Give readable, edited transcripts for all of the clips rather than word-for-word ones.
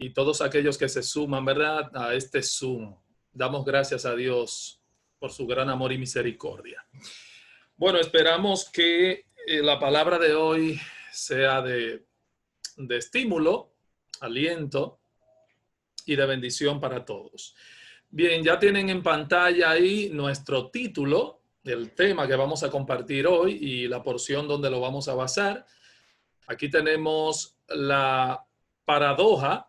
y todos aquellos que se suman, ¿verdad?, a este Zoom. Damos gracias a Dios por su gran amor y misericordia. Bueno, esperamos que la palabra de hoy sea de estímulo, aliento y de bendición para todos. Bien, ya tienen en pantalla ahí nuestro título, el tema que vamos a compartir hoy y la porción donde lo vamos a basar. Aquí tenemos la paradoja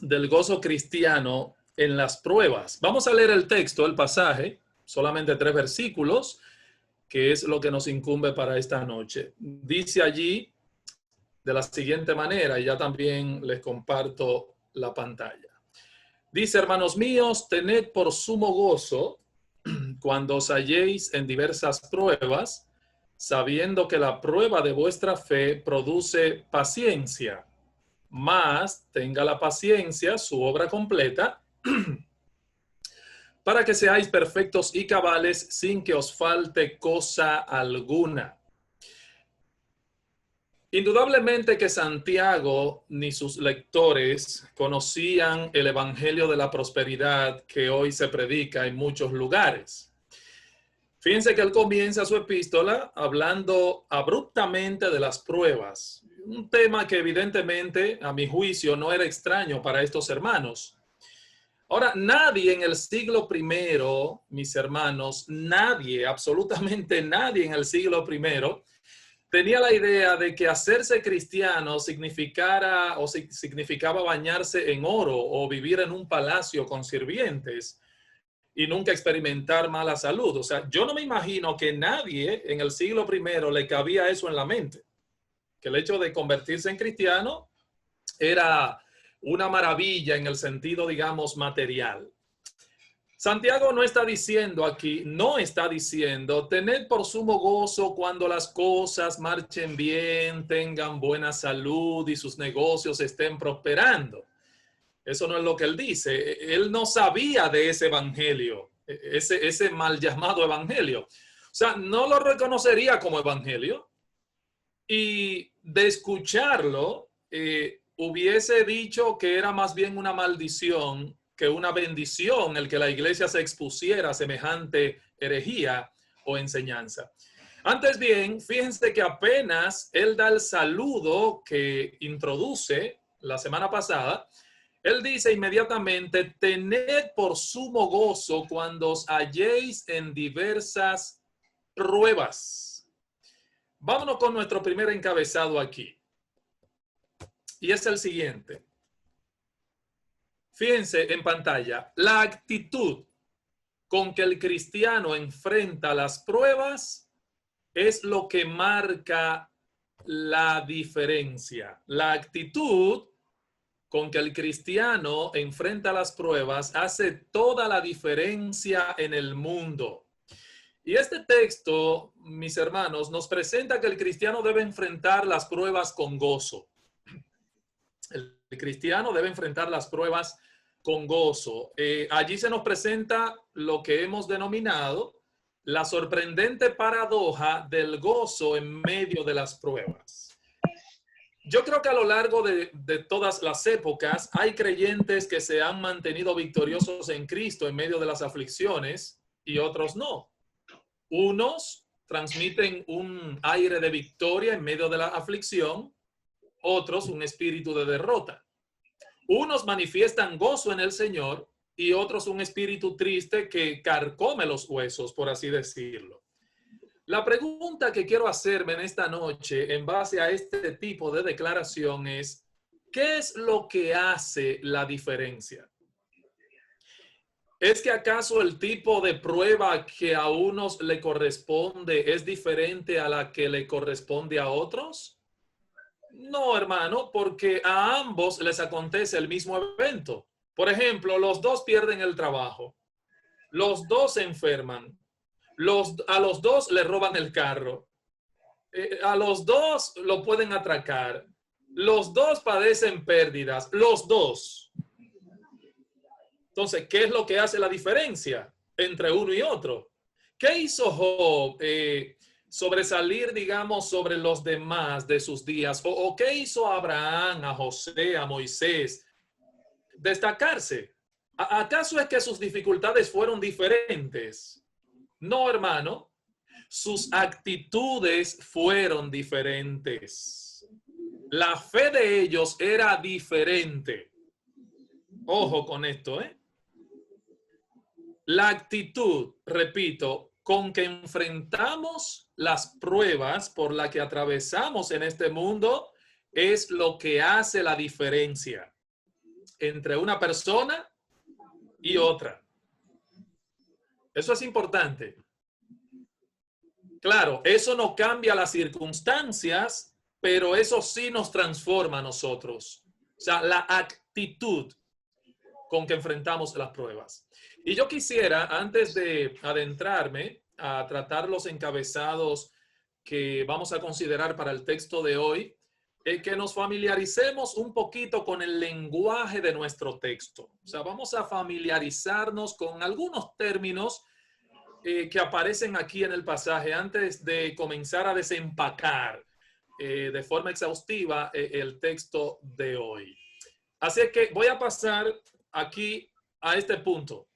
del gozo cristiano en las pruebas. Vamos a leer el texto, el pasaje, solamente 3 versículos, que es lo que nos incumbe para esta noche. Dice allí de la siguiente manera, y ya también les comparto la pantalla. Dice, hermanos míos, tened por sumo gozo cuando os halléis en diversas pruebas, sabiendo que la prueba de vuestra fe produce paciencia. Mas tenga la paciencia su obra completa, para que seáis perfectos y cabales sin que os falte cosa alguna. Indudablemente que Santiago ni sus lectores conocían el evangelio de la prosperidad que hoy se predica en muchos lugares. Fíjense que él comienza su epístola hablando abruptamente de las pruebas, un tema que evidentemente, a mi juicio, no era extraño para estos hermanos. Ahora, nadie en el siglo I, mis hermanos, nadie, absolutamente nadie en el siglo I, tenía la idea de que hacerse cristiano significaba bañarse en oro o vivir en un palacio con sirvientes y nunca experimentar mala salud. O sea, yo no me imagino que nadie en el siglo I le cabía eso en la mente, que el hecho de convertirse en cristiano era una maravilla en el sentido, digamos, material. Santiago no está diciendo aquí, tened por sumo gozo cuando las cosas marchen bien, tengan buena salud y sus negocios estén prosperando. Eso no es lo que él dice. Él no sabía de ese evangelio, ese mal llamado evangelio. O sea, no lo reconocería como evangelio. Y de escucharlo, hubiese dicho que era más bien una maldición que una bendición el que la iglesia se expusiera a semejante herejía o enseñanza. Antes bien, fíjense que apenas él da el saludo que introduce la semana pasada, él dice inmediatamente, tened por sumo gozo cuando os halléis en diversas pruebas. Vámonos con nuestro primer encabezado aquí. Y es el siguiente. Fíjense en pantalla, la actitud con que el cristiano enfrenta las pruebas es lo que marca la diferencia. La actitud con que el cristiano enfrenta las pruebas hace toda la diferencia en el mundo. Y este texto, mis hermanos, nos presenta que el cristiano debe enfrentar las pruebas con gozo. El cristiano debe enfrentar las pruebas con gozo. Allí se nos presenta lo que hemos denominado la sorprendente paradoja del gozo en medio de las pruebas. Yo creo que a lo largo de todas las épocas hay creyentes que se han mantenido victoriosos en Cristo en medio de las aflicciones y otros no. Unos transmiten un aire de victoria en medio de la aflicción, otros un espíritu de derrota. Unos manifiestan gozo en el Señor y otros un espíritu triste que carcome los huesos, por así decirlo. La pregunta que quiero hacerme en esta noche en base a este tipo de declaración es, ¿qué es lo que hace la diferencia? ¿Es que acaso el tipo de prueba que a unos le corresponde es diferente a la que le corresponde a otros? No, hermano, porque a ambos les acontece el mismo evento. Por ejemplo, los dos pierden el trabajo, los dos se enferman, a los dos le roban el carro, a los dos lo pueden atracar, los dos padecen pérdidas, los dos. Entonces, ¿qué es lo que hace la diferencia entre uno y otro? ¿Qué hizo Job sobresalir, digamos, sobre los demás de sus días? ¿O qué hizo Abraham, a José, a Moisés, destacarse. ¿Acaso es que sus dificultades fueron diferentes? No, hermano. Sus actitudes fueron diferentes. La fe de ellos era diferente. Ojo con esto, ¿eh? La actitud, repito, con que enfrentamos las pruebas por las que atravesamos en este mundo es lo que hace la diferencia entre una persona y otra. Eso es importante. Claro, eso no cambia las circunstancias, pero eso sí nos transforma a nosotros. O sea, la actitud con que enfrentamos las pruebas. Y yo quisiera, antes de adentrarme a tratar los encabezados que vamos a considerar para el texto de hoy, que nos familiaricemos un poquito con el lenguaje de nuestro texto. O sea, vamos a familiarizarnos con algunos términos que aparecen aquí en el pasaje antes de comenzar a desempacar de forma exhaustiva el texto de hoy. Así que voy a pasar aquí a este punto.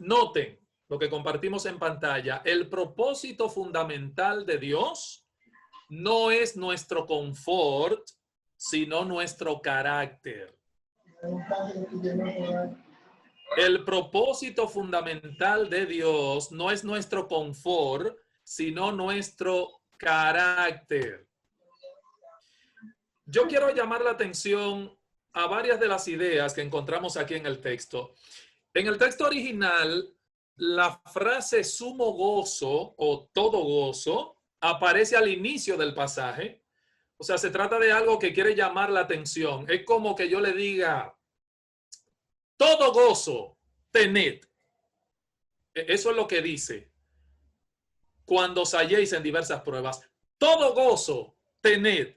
Noten lo que compartimos en pantalla. El propósito fundamental de Dios no es nuestro confort, sino nuestro carácter. El propósito fundamental de Dios no es nuestro confort, sino nuestro carácter. Yo quiero llamar la atención a varias de las ideas que encontramos aquí en el texto. En el texto original, la frase sumo gozo o todo gozo aparece al inicio del pasaje. O sea, se trata de algo que quiere llamar la atención. Es como que yo le diga, todo gozo, tened. Eso es lo que dice. Cuando os halléis en diversas pruebas. Todo gozo, tened.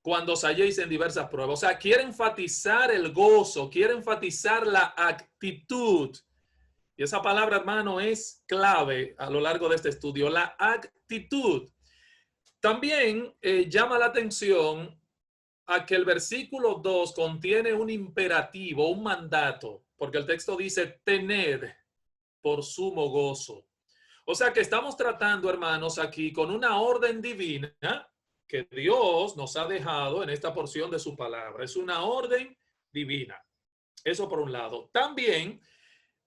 Cuando os halléis en diversas pruebas. O sea, quiere enfatizar el gozo, quiere enfatizar la actitud. Y esa palabra, hermano, es clave a lo largo de este estudio, la actitud. También llama la atención a que el versículo 2 contiene un imperativo, un mandato, porque el texto dice, tened por sumo gozo. O sea que estamos tratando, hermanos, aquí con una orden divina que Dios nos ha dejado en esta porción de su palabra. Es una orden divina. Eso por un lado. También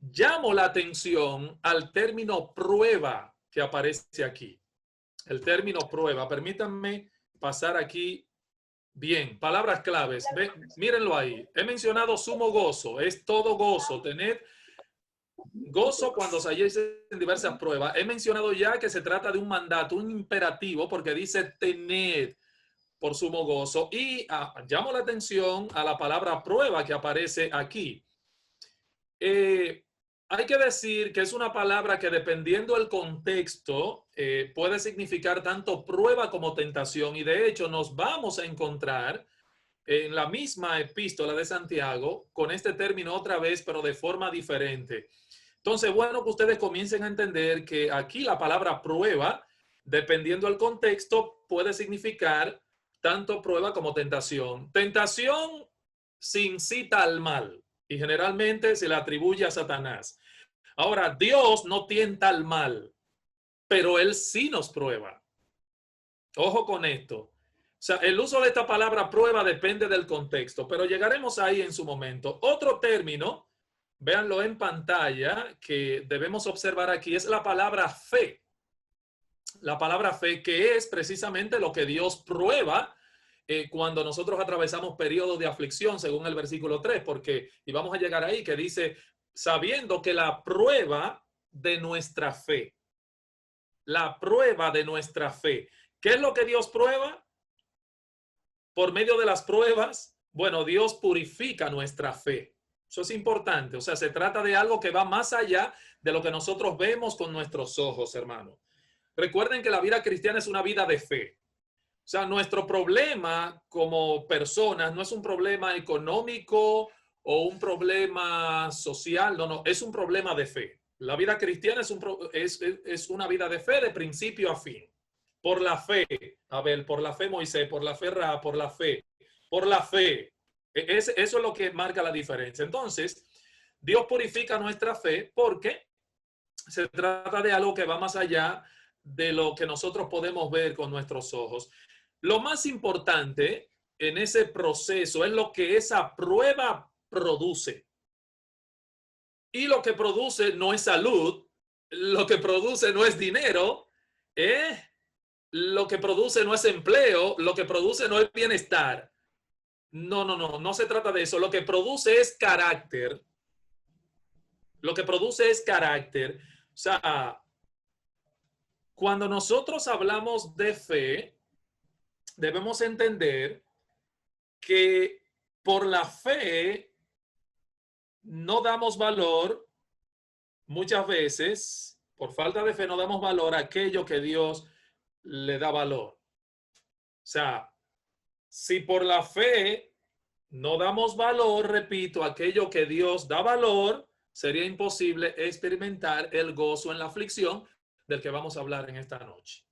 llamo la atención al término prueba que aparece aquí. El término prueba. Permítanme pasar aquí. Bien, palabras claves. Mírenlo ahí. He mencionado sumo gozo. Es todo gozo. Tened gozo cuando os halléis en diversas pruebas. He mencionado ya que se trata de un mandato, un imperativo, porque dice tened por sumo gozo. Y llamo la atención a la palabra prueba que aparece aquí. Hay que decir que es una palabra que dependiendo del contexto puede significar tanto prueba como tentación. Y de hecho nos vamos a encontrar en la misma epístola de Santiago con este término otra vez, pero de forma diferente. Entonces, bueno, que ustedes comiencen a entender que aquí la palabra prueba, dependiendo del contexto, puede significar tanto prueba como tentación. Tentación se incita al mal y generalmente se le atribuye a Satanás. Ahora, Dios no tienta al mal, pero Él sí nos prueba. Ojo con esto. O sea, el uso de esta palabra prueba depende del contexto, pero llegaremos ahí en su momento. Otro término, véanlo en pantalla, que debemos observar aquí, es la palabra fe. La palabra fe, que es precisamente lo que Dios prueba cuando nosotros atravesamos periodos de aflicción, según el versículo 3, porque, y vamos a llegar ahí, que dice, sabiendo que la prueba de nuestra fe, la prueba de nuestra fe. ¿Qué es lo que Dios prueba? Por medio de las pruebas, bueno, Dios purifica nuestra fe. Eso es importante. O sea, se trata de algo que va más allá de lo que nosotros vemos con nuestros ojos, hermano. Recuerden que la vida cristiana es una vida de fe. O sea, nuestro problema como personas no es un problema económico o un problema social. No, no, es un problema de fe. La vida cristiana es una vida de fe de principio a fin. Por la fe, Abel, por la fe Moisés, por la fe Ra, por la fe, Eso es lo que marca la diferencia. Entonces, Dios purifica nuestra fe porque se trata de algo que va más allá de lo que nosotros podemos ver con nuestros ojos. Lo más importante en ese proceso es lo que esa prueba produce. Y lo que produce no es salud, lo que produce no es dinero, lo que produce no es empleo, lo que produce no es bienestar. No se trata de eso. Lo que produce es carácter. Lo que produce es carácter. O sea, cuando nosotros hablamos de fe, debemos entender que por la fe no damos valor, muchas veces, por falta de fe no damos valor a aquello que Dios le da valor. O sea, si por la fe no damos valor, repito, a aquello que Dios da valor, sería imposible experimentar el gozo en la aflicción del que vamos a hablar en esta noche.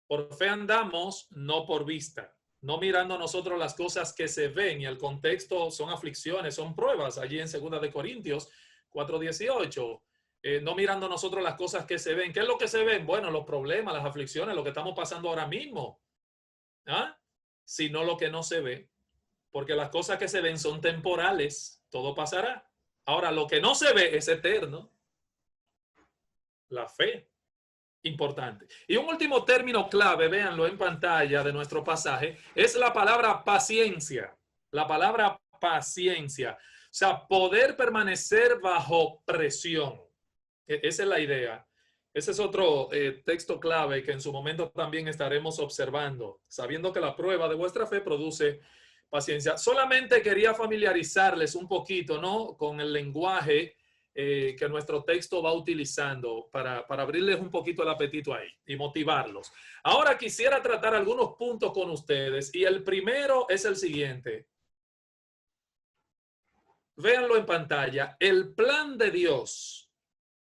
Por fe andamos, no por vista. No mirando nosotros las cosas que se ven, y el contexto son aflicciones, son pruebas, allí en 2 de Corintios 4:18. No mirando nosotros las cosas que se ven. ¿Qué es lo que se ven? Bueno, los problemas, las aflicciones, lo que estamos pasando ahora mismo. ¿Ah? Sino lo que no se ve. Porque las cosas que se ven son temporales. Todo pasará. Ahora, lo que no se ve es eterno. La fe. Importante. Y un último término clave, véanlo en pantalla de nuestro pasaje, es la palabra paciencia. La palabra paciencia. O sea, poder permanecer bajo presión. Esa es la idea. Ese es otro texto clave que en su momento también estaremos observando, sabiendo que la prueba de vuestra fe produce paciencia. Solamente quería familiarizarles un poquito, ¿no?, con el lenguaje que nuestro texto va utilizando para abrirles un poquito el apetito ahí y motivarlos. Ahora quisiera tratar algunos puntos con ustedes y el primero es el siguiente. Véanlo en pantalla. El plan de Dios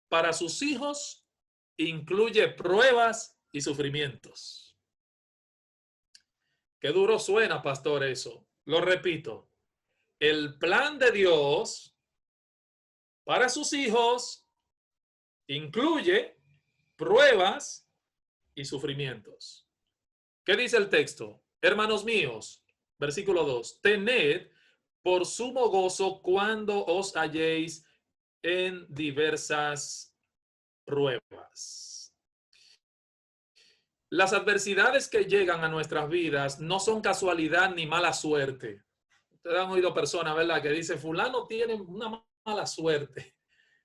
para sus hijos incluye pruebas y sufrimientos. Qué duro suena, pastor, eso. Lo repito. El plan de Dios para sus hijos incluye pruebas y sufrimientos. ¿Qué dice el texto? Hermanos míos, versículo 2. Tened por sumo gozo cuando os halléis en diversas pruebas. Las adversidades que llegan a nuestras vidas no son casualidad ni mala suerte. Ustedes han oído personas, ¿verdad?, que dicen, fulano tiene una mala suerte.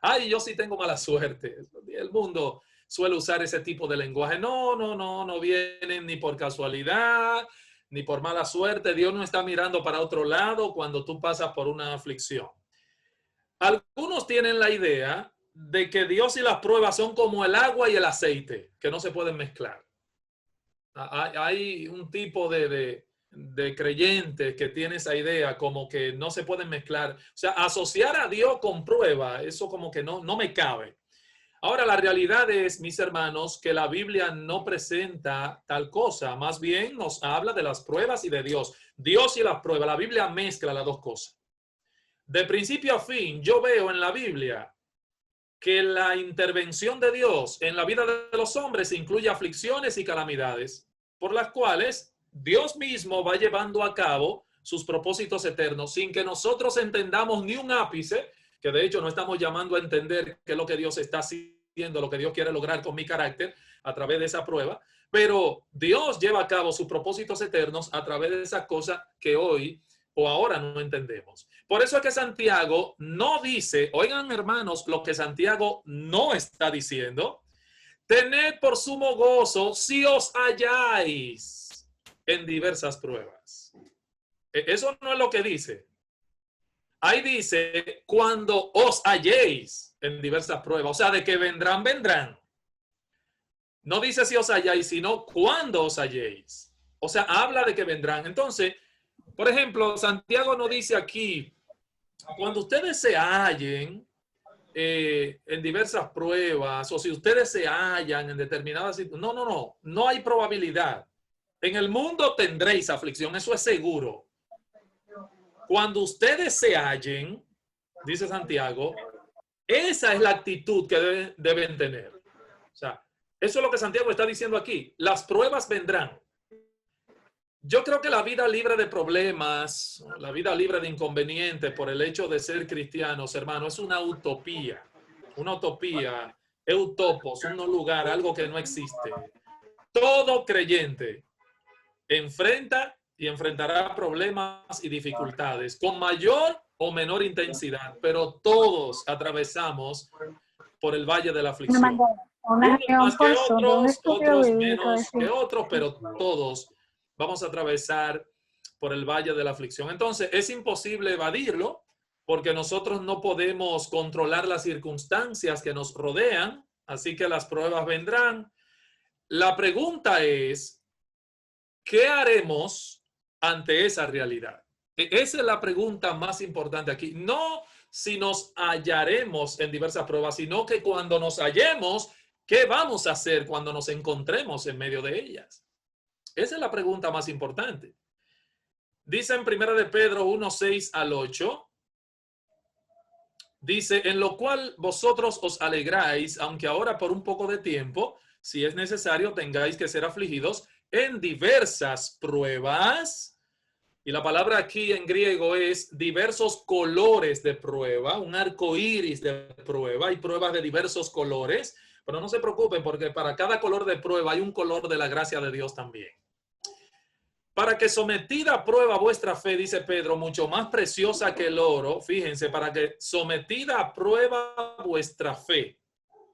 Ay, yo sí tengo mala suerte. El mundo suele usar ese tipo de lenguaje. No vienen ni por casualidad, ni por mala suerte. Dios no está mirando para otro lado cuando tú pasas por una aflicción. Algunos tienen la idea de que Dios y las pruebas son como el agua y el aceite, que no se pueden mezclar. Hay un tipo de creyentes que tiene esa idea como que no se pueden mezclar. O sea, asociar a Dios con prueba, eso como que no me cabe. Ahora, la realidad es, mis hermanos, que la Biblia no presenta tal cosa. Más bien nos habla de las pruebas y de Dios. Dios y las pruebas. La Biblia mezcla las dos cosas. De principio a fin, yo veo en la Biblia que la intervención de Dios en la vida de los hombres incluye aflicciones y calamidades por las cuales Dios mismo va llevando a cabo sus propósitos eternos sin que nosotros entendamos ni un ápice, que de hecho no estamos llamando a entender qué es lo que Dios está haciendo, lo que Dios quiere lograr con mi carácter a través de esa prueba, pero Dios lleva a cabo sus propósitos eternos a través de esas cosas que hoy o ahora no entendemos. Por eso es que Santiago no dice, oigan hermanos, lo que Santiago no está diciendo, tened por sumo gozo si os halláis en diversas pruebas. Eso no es lo que dice. Ahí dice, cuando os halléis en diversas pruebas, o sea, de que vendrán, vendrán. No dice si os halláis, sino cuando os halléis. O sea, habla de que vendrán. Entonces, por ejemplo, Santiago nos dice aquí, cuando ustedes se hallen en diversas pruebas o si ustedes se hallan en determinadas situaciones, no hay probabilidad. En el mundo tendréis aflicción, eso es seguro. Cuando ustedes se hallen, dice Santiago, esa es la actitud que deben tener. O sea, eso es lo que Santiago está diciendo aquí. Las pruebas vendrán. Yo creo que la vida libre de problemas, la vida libre de inconvenientes por el hecho de ser cristianos, hermano, es una utopía. Una utopía, eutopos, un lugar, algo que no existe. Todo creyente enfrenta y enfrentará problemas y dificultades con mayor o menor intensidad, pero todos atravesamos por el valle de la aflicción. Unos más que otros, otros menos que otros, pero todos vamos a atravesar por el valle de la aflicción. Entonces, es imposible evadirlo porque nosotros no podemos controlar las circunstancias que nos rodean, así que las pruebas vendrán. La pregunta es, ¿qué haremos ante esa realidad? Esa es la pregunta más importante aquí. No si nos hallaremos en diversas pruebas, sino que cuando nos hallemos, ¿qué vamos a hacer cuando nos encontremos en medio de ellas? Esa es la pregunta más importante. Dice en 1 de Pedro 1, 6 al 8, dice, en lo cual vosotros os alegráis, aunque ahora por un poco de tiempo, si es necesario, tengáis que ser afligidos en diversas pruebas. Y la palabra aquí en griego es diversos colores de prueba, un arco iris de prueba. Hay pruebas de diversos colores, pero no se preocupen porque para cada color de prueba hay un color de la gracia de Dios también. Para que sometida a prueba vuestra fe, dice Pedro, mucho más preciosa que el oro, fíjense, para que sometida a prueba vuestra fe,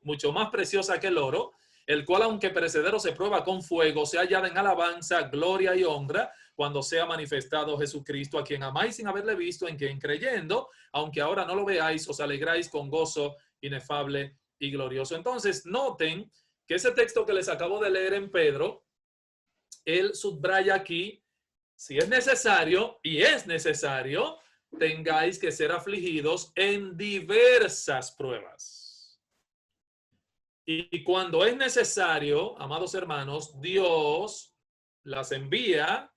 mucho más preciosa que el oro, el cual aunque perecedero se prueba con fuego, se hallada en alabanza, gloria y honra, cuando sea manifestado Jesucristo, a quien amáis sin haberle visto, en quien creyendo, aunque ahora no lo veáis, os alegráis con gozo inefable y glorioso. Entonces, noten que ese texto que les acabo de leer en Pedro, él subraya aquí, si es necesario, y es necesario, tengáis que ser afligidos en diversas pruebas. Y cuando es necesario, amados hermanos, Dios las envía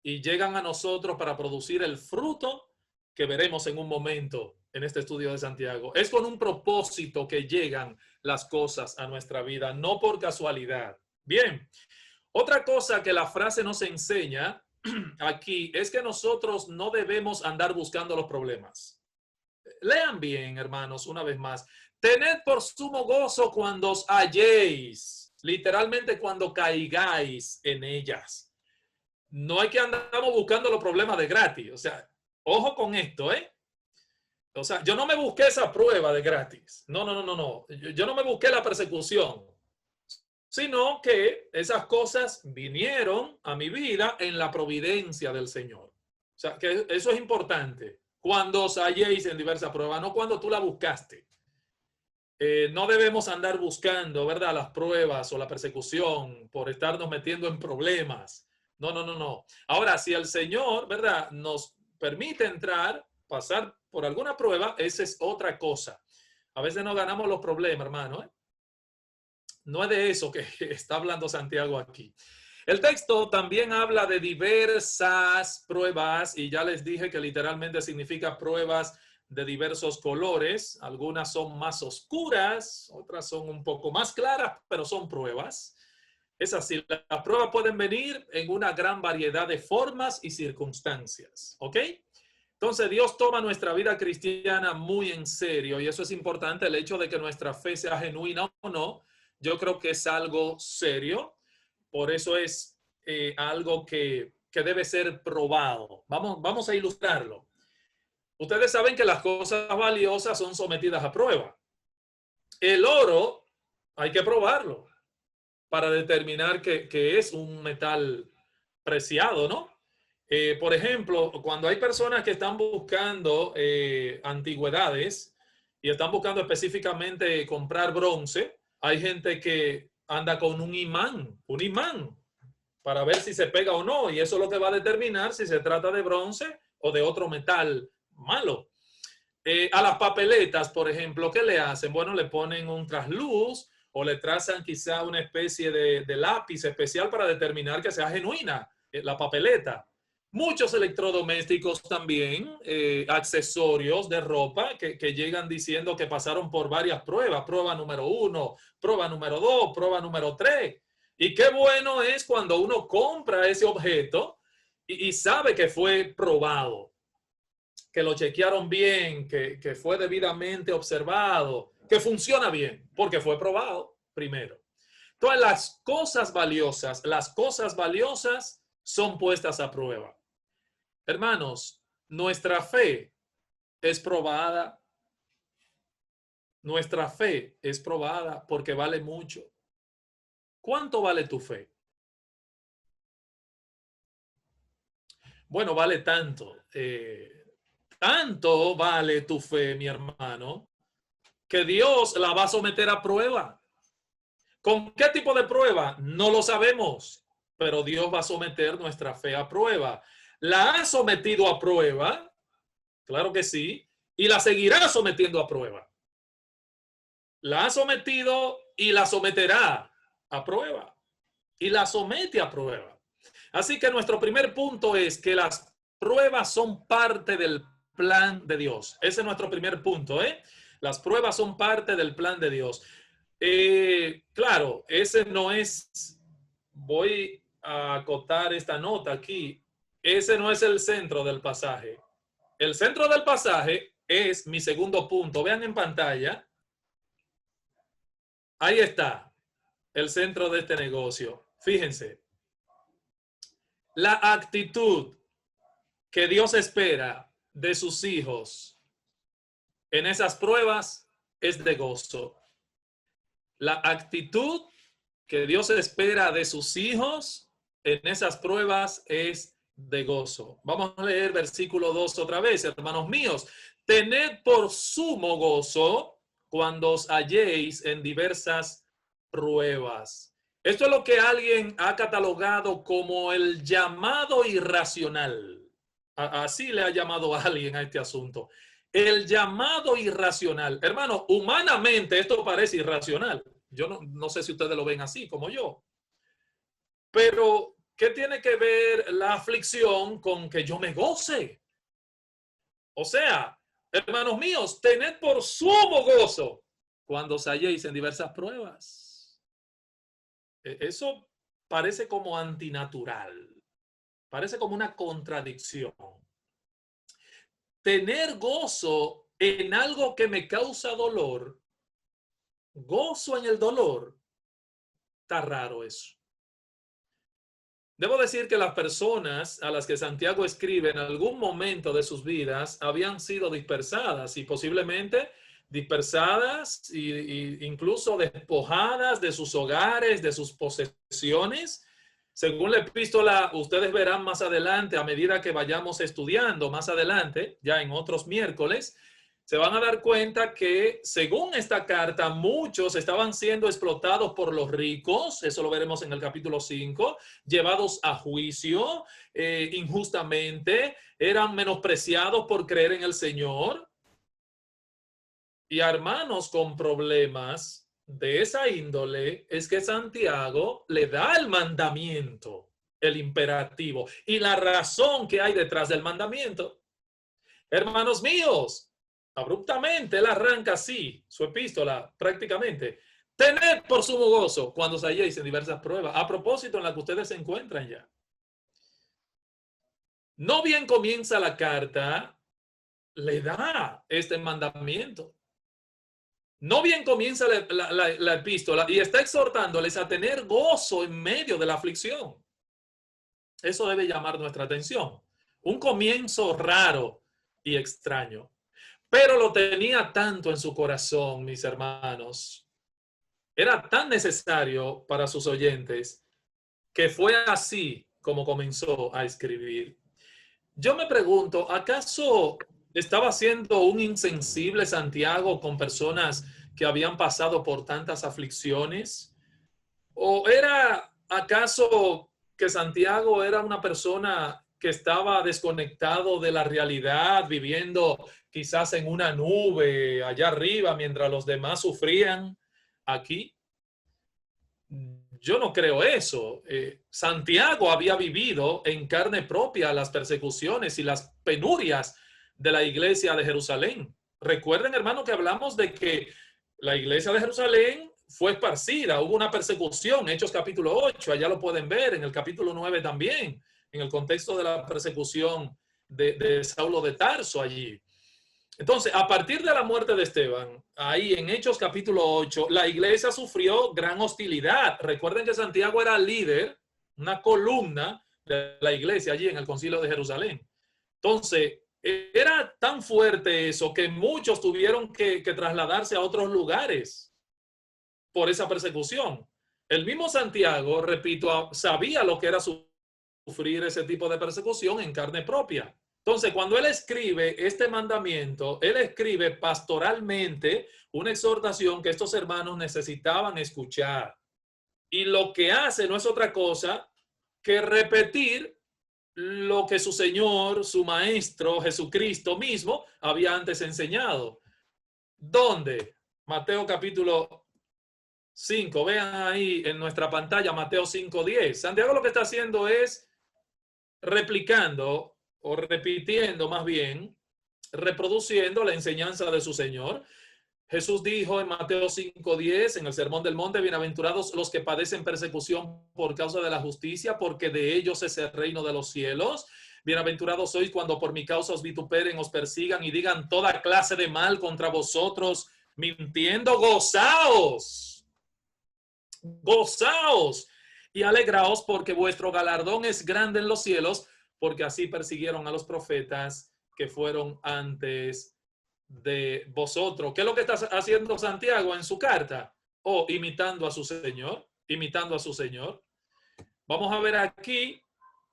y llegan a nosotros para producir el fruto que veremos en un momento en este estudio de Santiago. Es con un propósito que llegan las cosas a nuestra vida, no por casualidad. Bien, otra cosa que la frase nos enseña aquí es que nosotros no debemos andar buscando los problemas. Lean bien, hermanos, una vez más. Tened por sumo gozo cuando os halléis, literalmente cuando caigáis en ellas. No hay que andamos buscando los problemas de gratis. O sea, ojo con esto, ¿eh? O sea, yo no me busqué esa prueba de gratis. No. Yo no me busqué la persecución, sino que esas cosas vinieron a mi vida en la providencia del Señor. O sea, que eso es importante. Cuando os halléis en diversas pruebas, no cuando tú la buscaste. No debemos andar buscando, ¿verdad?, las pruebas o la persecución por estarnos metiendo en problemas. No. Ahora, si el Señor, ¿verdad?, nos permite entrar, pasar por alguna prueba, esa es otra cosa. A veces no ganamos los problemas, hermano, ¿eh? No es de eso que está hablando Santiago aquí. El texto también habla de diversas pruebas y ya les dije que literalmente significa pruebas de diversos colores. Algunas son más oscuras, otras son un poco más claras, pero son pruebas. Es así, las pruebas pueden venir en una gran variedad de formas y circunstancias, ¿ok? Entonces Dios toma nuestra vida cristiana muy en serio y eso es importante, el hecho de que nuestra fe sea genuina o no. Yo creo que es algo serio, por eso es algo que debe ser probado. Vamos a ilustrarlo. Ustedes saben que las cosas valiosas son sometidas a prueba. El oro hay que probarlo para determinar que es un metal preciado, ¿no? Por ejemplo, cuando hay personas que están buscando antigüedades y están buscando específicamente comprar bronce, hay gente que anda con un imán para ver si se pega o no, y eso es lo que va a determinar si se trata de bronce o de otro metal malo. A las papeletas, por ejemplo, ¿qué le hacen? Bueno, le ponen un trasluz o le trazan quizá una especie de lápiz especial para determinar que sea genuina la papeleta. Muchos electrodomésticos también, accesorios de ropa que llegan diciendo que pasaron por varias pruebas. Prueba número 1, prueba número 2, prueba número 3. Y qué bueno es cuando uno compra ese objeto y sabe que fue probado, que lo chequearon bien, que fue debidamente observado, que funciona bien, porque fue probado primero. Entonces, las cosas valiosas son puestas a prueba. Hermanos, nuestra fe es probada. Nuestra fe es probada porque vale mucho. ¿Cuánto vale tu fe? Bueno, vale tanto. Tanto vale tu fe, mi hermano, que Dios la va a someter a prueba. ¿Con qué tipo de prueba? No lo sabemos, pero Dios va a someter nuestra fe a prueba. ¿La ha sometido a prueba? Claro que sí. Y la seguirá sometiendo a prueba. La ha sometido y la someterá a prueba. Y la somete a prueba. Así que nuestro primer punto es que las pruebas son parte del plan de Dios. Ese es nuestro primer punto, ¿eh? Las pruebas son parte del plan de Dios. Claro, ese no es, voy a acotar esta nota aquí, ese no es el centro del pasaje. El centro del pasaje es mi segundo punto. Vean en pantalla. Ahí está el centro de este negocio. Fíjense, la actitud que Dios espera de sus hijos en esas pruebas es de gozo. La actitud que Dios espera de sus hijos en esas pruebas es de gozo. Vamos a leer versículo 2 otra vez, hermanos míos. Tened por sumo gozo cuando os halléis en diversas pruebas. Esto es lo que alguien ha catalogado como el llamado irracional. Así le ha llamado a alguien a este asunto. El llamado irracional. Hermano, humanamente esto parece irracional. Yo no sé si ustedes lo ven así como yo. Pero, ¿qué tiene que ver la aflicción con que yo me goce? O sea, hermanos míos, tened por sumo gozo cuando os halléis en diversas pruebas. Eso parece como antinatural. Parece como una contradicción. Tener gozo en algo que me causa dolor, gozo en el dolor, está raro eso. Debo decir que las personas a las que Santiago escribe en algún momento de sus vidas habían sido dispersadas y posiblemente dispersadas e incluso despojadas de sus hogares, de sus posesiones. Según la epístola, ustedes verán más adelante, a medida que vayamos estudiando más adelante, ya en otros miércoles, se van a dar cuenta que, según esta carta, muchos estaban siendo explotados por los ricos, eso lo veremos en el capítulo 5, llevados a juicio injustamente, eran menospreciados por creer en el Señor. Y hermanos con problemas de esa índole, es que Santiago le da el mandamiento, el imperativo, y la razón que hay detrás del mandamiento. Hermanos míos, abruptamente él arranca así su epístola prácticamente. Tened por sumo gozo cuando os halléis en diversas pruebas. A propósito, en la que ustedes se encuentran ya. No bien comienza la carta, le da este mandamiento. No bien comienza la epístola y está exhortándoles a tener gozo en medio de la aflicción. Eso debe llamar nuestra atención. Un comienzo raro y extraño. Pero lo tenía tanto en su corazón, mis hermanos. Era tan necesario para sus oyentes que fue así como comenzó a escribir. Yo me pregunto, ¿acaso estaba siendo un insensible Santiago con personas que habían pasado por tantas aflicciones? ¿O era acaso que Santiago era una persona que estaba desconectado de la realidad, viviendo quizás en una nube allá arriba mientras los demás sufrían aquí? Yo no creo eso. Santiago había vivido en carne propia las persecuciones y las penurias de la iglesia de Jerusalén. Recuerden, hermano, que hablamos de que la iglesia de Jerusalén fue esparcida, hubo una persecución, Hechos capítulo 8, allá lo pueden ver, en el capítulo 9 también, en el contexto de la persecución de Saulo de Tarso allí. Entonces, a partir de la muerte de Esteban, ahí en Hechos capítulo 8, la iglesia sufrió gran hostilidad. Recuerden que Santiago era líder, una columna de la iglesia allí en el concilio de Jerusalén. Entonces, era tan fuerte eso que muchos tuvieron que trasladarse a otros lugares por esa persecución. El mismo Santiago, repito, sabía lo que era sufrir ese tipo de persecución en carne propia. Entonces, cuando él escribe este mandamiento, él escribe pastoralmente una exhortación que estos hermanos necesitaban escuchar. Y lo que hace no es otra cosa que repetir lo que su Señor, su Maestro, Jesucristo mismo, había antes enseñado. ¿Dónde? Mateo capítulo 5. Vean ahí en nuestra pantalla Mateo 5:10. Santiago lo que está haciendo es replicando o repitiendo más bien, reproduciendo la enseñanza de su Señor. Jesús dijo en Mateo 5:10, en el Sermón del Monte, bienaventurados los que padecen persecución por causa de la justicia, porque de ellos es el reino de los cielos. Bienaventurados sois cuando por mi causa os vituperen, os persigan y digan toda clase de mal contra vosotros, mintiendo. Gozaos, gozaos y alegraos, porque vuestro galardón es grande en los cielos, porque así persiguieron a los profetas que fueron antes de vosotros. ¿Qué es lo que está haciendo Santiago en su carta? Imitando a su Señor, imitando a su Señor. Vamos a ver aquí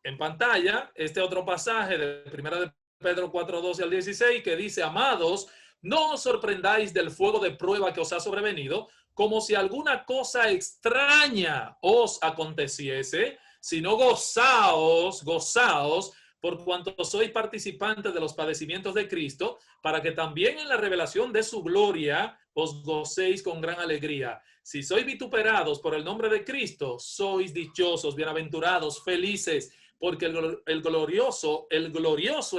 en pantalla este otro pasaje de 1 de Pedro 4:12 al 16 que dice: amados, no os sorprendáis del fuego de prueba que os ha sobrevenido, como si alguna cosa extraña os aconteciese, sino gozaos, gozaos, por cuanto sois participantes de los padecimientos de Cristo, para que también en la revelación de su gloria os gocéis con gran alegría. Si sois vituperados por el nombre de Cristo, sois dichosos, bienaventurados, felices, porque el glorioso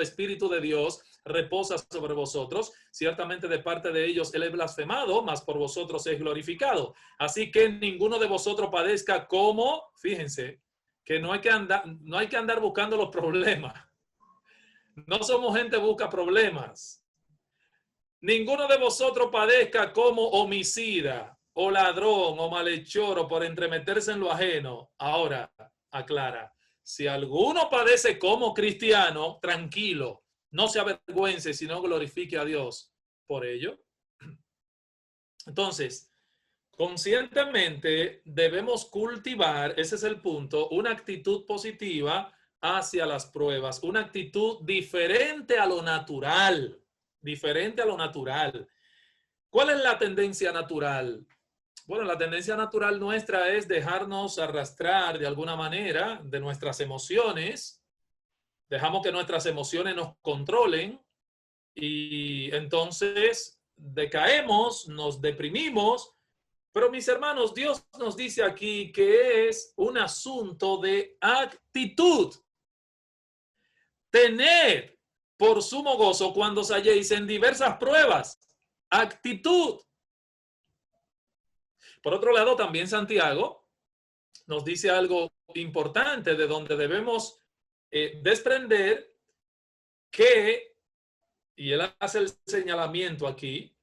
Espíritu de Dios reposa sobre vosotros. Ciertamente de parte de ellos él es blasfemado, mas por vosotros es glorificado. Así que ninguno de vosotros padezca como, fíjense, que no hay que andar buscando los problemas. No somos gente que busca problemas. Ninguno de vosotros padezca como homicida, o ladrón, o malhechor, o por entremeterse en lo ajeno. Ahora, aclara, si alguno padece como cristiano, tranquilo, no se avergüence, sino glorifique a Dios por ello. Entonces, conscientemente debemos cultivar, ese es el punto, una actitud positiva hacia las pruebas, una actitud diferente a lo natural, diferente a lo natural. ¿Cuál es la tendencia natural? Bueno, la tendencia natural nuestra es dejarnos arrastrar de alguna manera de nuestras emociones, dejamos que nuestras emociones nos controlen y entonces decaemos, nos deprimimos. Pero mis hermanos, Dios nos dice aquí que es un asunto de actitud. Tened por sumo gozo cuando os halléis en diversas pruebas. Actitud. Por otro lado, también Santiago nos dice algo importante de donde debemos desprender que, y él hace el señalamiento aquí,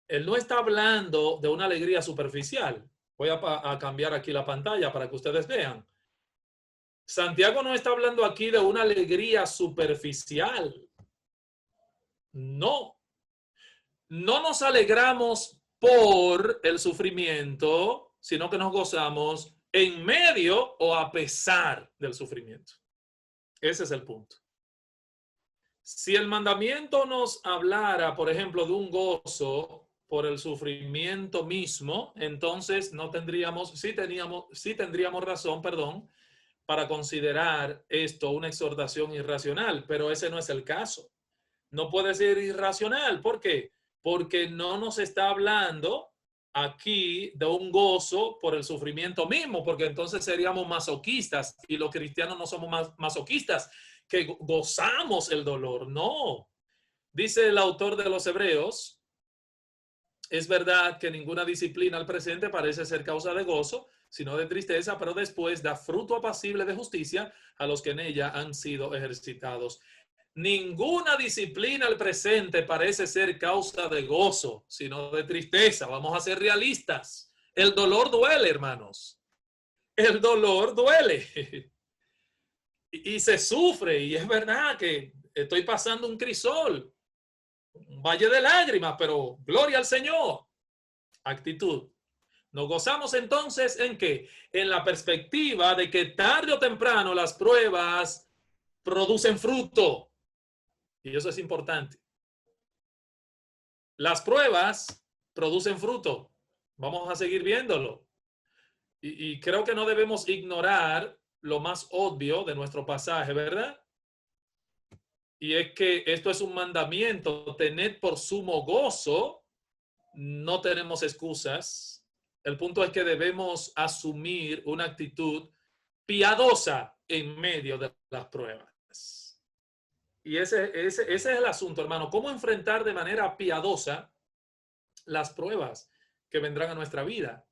él no está hablando de una alegría superficial. Voy a cambiar aquí la pantalla para que ustedes vean. Santiago no está hablando aquí de una alegría superficial. No. No nos alegramos por el sufrimiento, sino que nos gozamos en medio o a pesar del sufrimiento. Ese es el punto. Si el mandamiento nos hablara, por ejemplo, de un gozo por el sufrimiento mismo, entonces no tendríamos, sí tendríamos razón, para considerar esto una exhortación irracional, pero ese no es el caso. No puede ser irracional. ¿Por qué? Porque no nos está hablando aquí de un gozo por el sufrimiento mismo, porque entonces seríamos masoquistas y los cristianos no somos masoquistas, que gozamos el dolor. No. Dice el autor de los Hebreos, es verdad que ninguna disciplina al presente parece ser causa de gozo, sino de tristeza, pero después da fruto apacible de justicia a los que en ella han sido ejercitados. Ninguna disciplina al presente parece ser causa de gozo, sino de tristeza. Vamos a ser realistas. El dolor duele, hermanos. El dolor duele. Y se sufre. Y es verdad que estoy pasando un crisol, un valle de lágrimas, pero gloria al Señor. Actitud. Nos gozamos entonces ¿en qué? En la perspectiva de que tarde o temprano las pruebas producen fruto. Y eso es importante. Las pruebas producen fruto. Vamos a seguir viéndolo. Y creo que no debemos ignorar lo más obvio de nuestro pasaje, ¿verdad? Y es que esto es un mandamiento. Tened por sumo gozo. No tenemos excusas. El punto es que debemos asumir una actitud piadosa en medio de las pruebas. Y ese es el asunto, hermano. ¿Cómo enfrentar de manera piadosa las pruebas que vendrán a nuestra vida?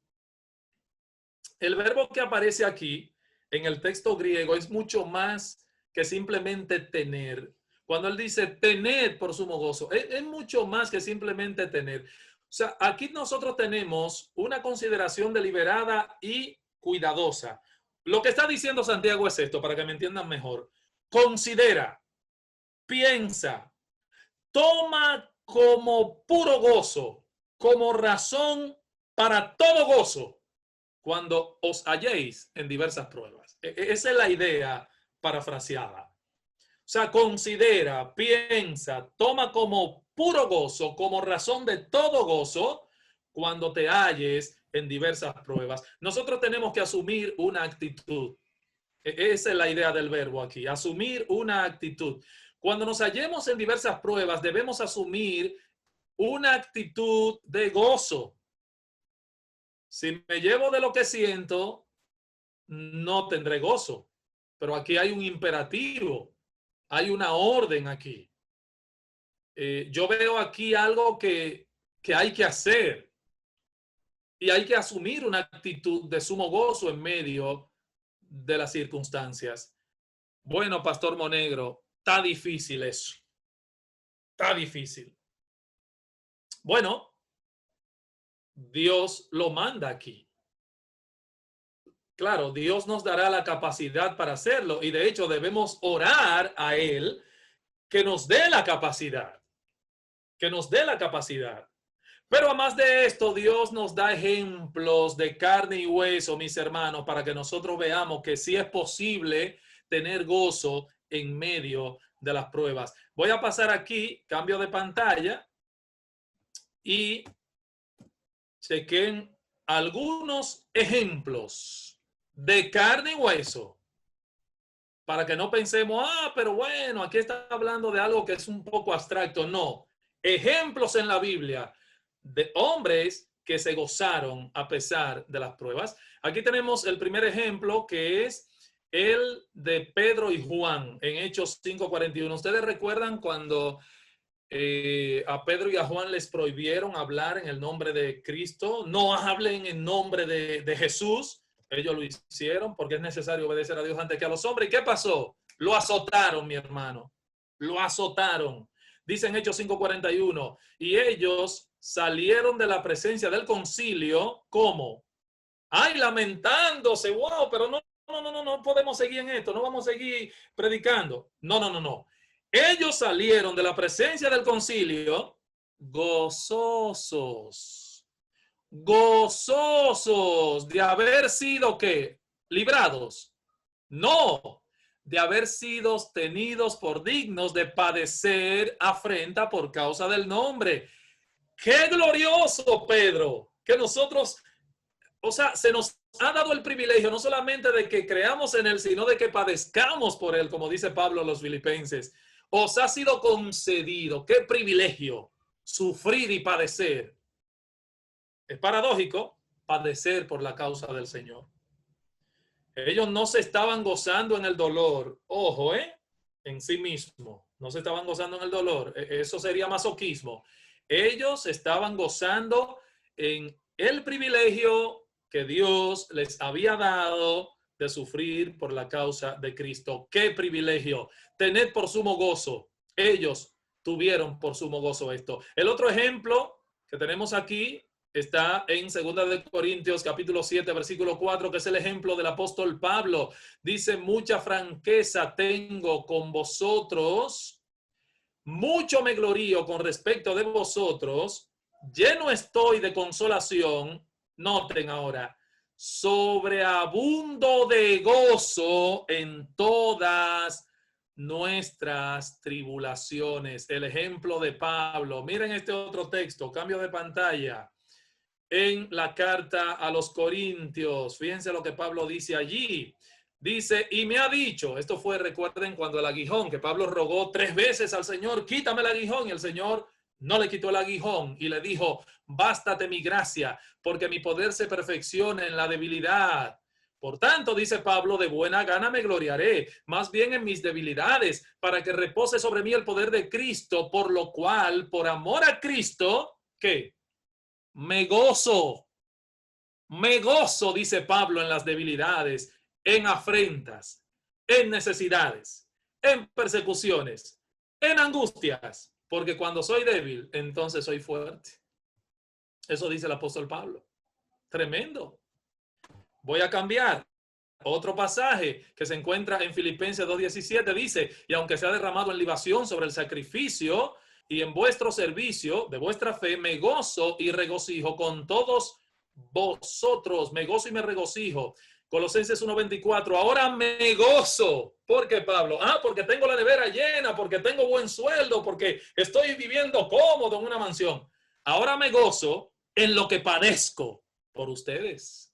El verbo que aparece aquí en el texto griego es mucho más que simplemente tener. Cuando él dice tened por sumo gozo, es mucho más que simplemente tener. O sea, aquí nosotros tenemos una consideración deliberada y cuidadosa. Lo que está diciendo Santiago es esto, para que me entiendan mejor. Considera, piensa, toma como puro gozo, como razón para todo gozo, cuando os halléis en diversas pruebas. Esa es la idea parafraseada. O sea, considera, piensa, toma como puro gozo, como razón de todo gozo, cuando te halles en diversas pruebas. Nosotros tenemos que asumir una actitud. Esa es la idea del verbo aquí, asumir una actitud. Cuando nos hallemos en diversas pruebas, debemos asumir una actitud de gozo. Si me llevo de lo que siento, no tendré gozo. Pero aquí hay un imperativo, hay una orden aquí. Yo veo aquí algo que hay que hacer y hay que asumir una actitud de sumo gozo en medio de las circunstancias. Bueno, Pastor Monegro, está difícil eso. Está difícil. Bueno, Dios lo manda aquí. Claro, Dios nos dará la capacidad para hacerlo y de hecho debemos orar a Él que nos dé la capacidad. Que nos dé la capacidad. Pero además de esto, Dios nos da ejemplos de carne y hueso, mis hermanos, para que nosotros veamos que sí es posible tener gozo en medio de las pruebas. Voy a pasar aquí, cambio de pantalla y chequen algunos ejemplos de carne y hueso para que no pensemos, pero bueno, aquí está hablando de algo que es un poco abstracto. No, ejemplos en la Biblia de hombres que se gozaron a pesar de las pruebas. Aquí tenemos el primer ejemplo, que es el de Pedro y Juan en Hechos 5:41. ¿Ustedes recuerdan cuando a Pedro y a Juan les prohibieron hablar en el nombre de Cristo? No hablen en nombre de Jesús. Ellos lo hicieron porque es necesario obedecer a Dios antes que a los hombres. ¿Y qué pasó? Lo azotaron, mi hermano. Lo azotaron. Dice en Hechos 5:41, y ellos salieron de la presencia del concilio, ¿cómo? Ay, lamentándose, wow, pero no podemos seguir en esto, no vamos a seguir predicando. No. Ellos salieron de la presencia del concilio gozosos, gozosos de haber sido, ¿qué? Librados. No, de haber sido tenidos por dignos de padecer afrenta por causa del nombre. ¡Qué glorioso, Pedro! Que nosotros, o sea, se nos ha dado el privilegio no solamente de que creamos en él, sino de que padezcamos por él, como dice Pablo a los filipenses. Os ha sido concedido, qué privilegio, sufrir y padecer es paradójico, padecer por la causa del Señor. Ellos no se estaban gozando en el dolor, ojo, en sí mismo, no se estaban gozando en el dolor, eso sería masoquismo. Ellos estaban gozando en el privilegio que Dios les había dado de sufrir por la causa de Cristo. ¡Qué privilegio! Tened por sumo gozo. Ellos tuvieron por sumo gozo esto. El otro ejemplo que tenemos aquí está en 2 de Corintios capítulo 7 versículo 4, que es el ejemplo del apóstol Pablo. Dice: mucha franqueza tengo con vosotros, mucho me glorío con respecto de vosotros, lleno estoy de consolación. Noten ahora: sobreabundo de gozo en todas nuestras tribulaciones. El ejemplo de Pablo. Miren este otro texto, cambio de pantalla. En la carta a los Corintios, fíjense lo que Pablo dice allí. Dice: y me ha dicho, esto fue, recuerden, cuando el aguijón, que Pablo rogó 3 veces al Señor: quítame el aguijón, y el Señor no le quitó el aguijón y le dijo: bástate mi gracia, porque mi poder se perfecciona en la debilidad. Por tanto, dice Pablo, de buena gana me gloriaré, más bien en mis debilidades, para que repose sobre mí el poder de Cristo, por lo cual, por amor a Cristo, ¿qué? Me gozo, dice Pablo, en las debilidades, en afrentas, en necesidades, en persecuciones, en angustias, porque cuando soy débil, entonces soy fuerte. Eso dice el apóstol Pablo. Tremendo. Voy a cambiar. Otro pasaje que se encuentra en Filipenses 2:17 dice: y aunque se ha derramado en libación sobre el sacrificio y en vuestro servicio de vuestra fe, me gozo y regocijo con todos vosotros. Me gozo y me regocijo. Colosenses 1:24. Ahora me gozo. ¿Por qué, Pablo? Porque tengo la nevera llena, porque tengo buen sueldo, porque estoy viviendo cómodo en una mansión. Ahora me gozo en lo que padezco por ustedes.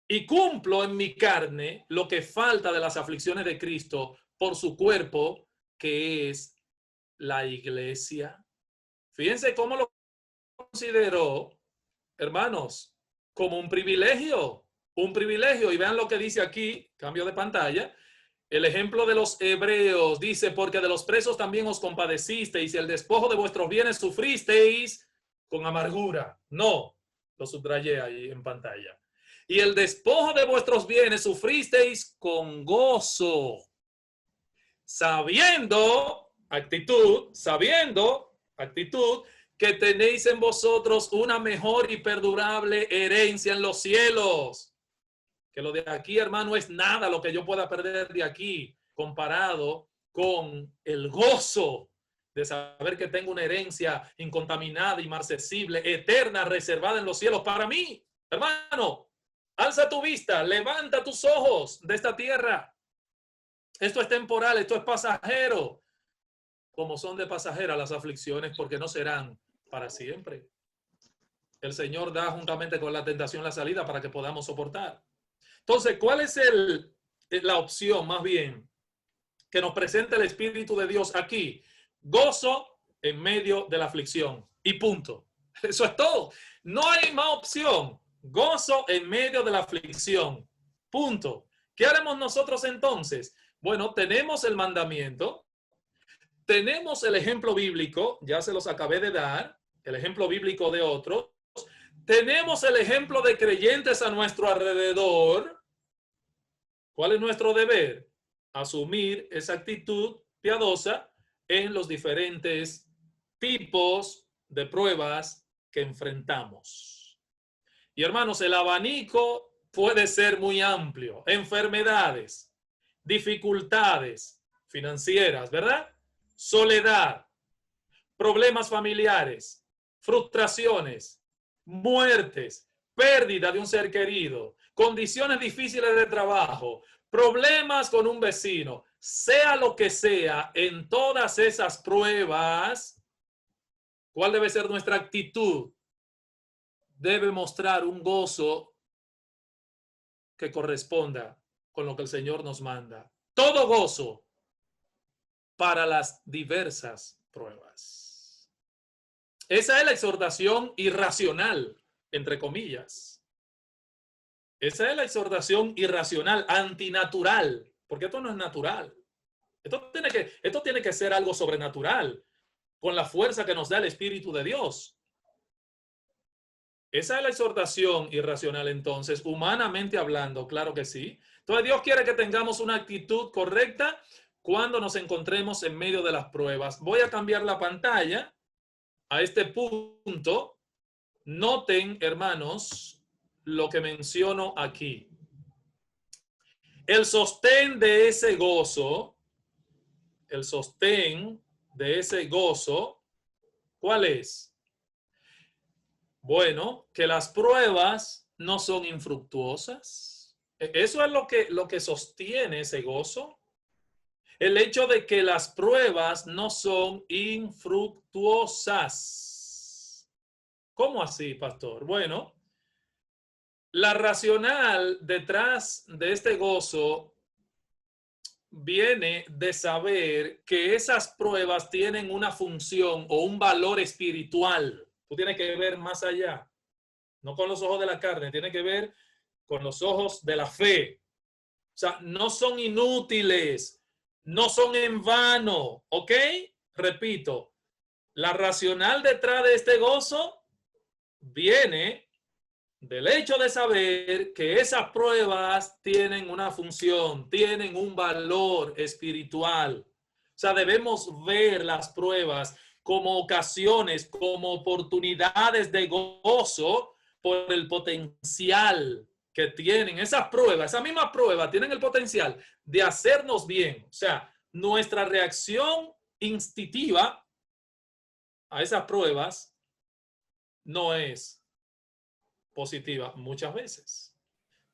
Y cumplo en mi carne lo que falta de las aflicciones de Cristo por su cuerpo, que es la iglesia. Fíjense cómo lo consideró, hermanos, como un privilegio. Un privilegio. Y vean lo que dice aquí, cambio de pantalla. El ejemplo de los hebreos dice: porque de los presos también os compadecisteis, y el despojo de vuestros bienes sufristeis con amargura. No, lo subrayé ahí en pantalla. Y el despojo de vuestros bienes sufristeis con gozo, sabiendo actitud, que tenéis en vosotros una mejor y perdurable herencia en los cielos. Que lo de aquí, hermano, es nada lo que yo pueda perder de aquí comparado con el gozo de saber que tengo una herencia incontaminada, inmarcesible, eterna, reservada en los cielos para mí. Hermano, alza tu vista, levanta tus ojos de esta tierra. Esto es temporal, esto es pasajero. Como son de pasajeras las aflicciones, porque no serán para siempre. El Señor da juntamente con la tentación la salida para que podamos soportar. Entonces, ¿cuál es la opción más bien que nos presenta el Espíritu de Dios aquí? Gozo en medio de la aflicción. Y punto. Eso es todo. No hay más opción. Gozo en medio de la aflicción. Punto. ¿Qué haremos nosotros entonces? Bueno, tenemos el mandamiento, tenemos el ejemplo bíblico, ya se los acabé de dar, el ejemplo bíblico de otros, tenemos el ejemplo de creyentes a nuestro alrededor. ¿Cuál es nuestro deber? Asumir esa actitud piadosa en los diferentes tipos de pruebas que enfrentamos. Y hermanos, el abanico puede ser muy amplio. Enfermedades, dificultades financieras, ¿verdad? Soledad, problemas familiares, frustraciones, muertes, pérdida de un ser querido, condiciones difíciles de trabajo, problemas con un vecino, sea lo que sea, en todas esas pruebas, ¿cuál debe ser nuestra actitud? Debe mostrar un gozo que corresponda con lo que el Señor nos manda. Todo gozo para las diversas pruebas. Esa es la exhortación irracional, entre comillas. Esa es la exhortación irracional, antinatural, porque esto no es natural. Esto tiene que ser algo sobrenatural, con la fuerza que nos da el Espíritu de Dios. Esa es la exhortación irracional, entonces, humanamente hablando, claro que sí. Entonces, Dios quiere que tengamos una actitud correcta cuando nos encontremos en medio de las pruebas. Voy a cambiar la pantalla a este punto. Noten, hermanos, lo que menciono aquí. El sostén de ese gozo, ¿cuál es? Bueno, que las pruebas no son infructuosas. Eso es lo que sostiene ese gozo. El hecho de que las pruebas no son infructuosas. ¿Cómo así, pastor? Bueno, la racional detrás de este gozo viene de saber que esas pruebas tienen una función o un valor espiritual. Tú tienes que ver más allá, no con los ojos de la carne, tiene que ver con los ojos de la fe. O sea, no son inútiles, no son en vano, ¿ok? Repito, la racional detrás de este gozo viene del hecho de saber que esas pruebas tienen una función, tienen un valor espiritual. O sea, debemos ver las pruebas como ocasiones, como oportunidades de gozo por el potencial que tienen. Esas pruebas, esa misma prueba, tienen el potencial de hacernos bien. O sea, nuestra reacción instintiva a esas pruebas no es positiva muchas veces.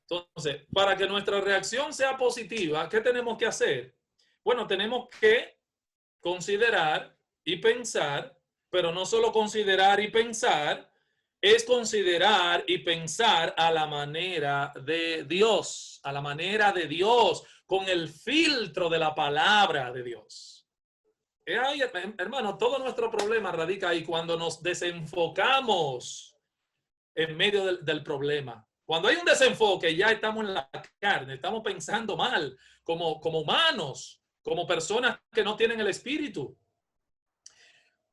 Entonces, para que nuestra reacción sea positiva, ¿qué tenemos que hacer? Bueno, tenemos que considerar y pensar, pero no solo considerar y pensar, es considerar y pensar a la manera de Dios, a la manera de Dios, con el filtro de la palabra de Dios. Ay, hermano, todo nuestro problema radica ahí cuando nos desenfocamos en medio del problema. Cuando hay un desenfoque, ya estamos en la carne, estamos pensando mal, como humanos, como personas que no tienen el espíritu.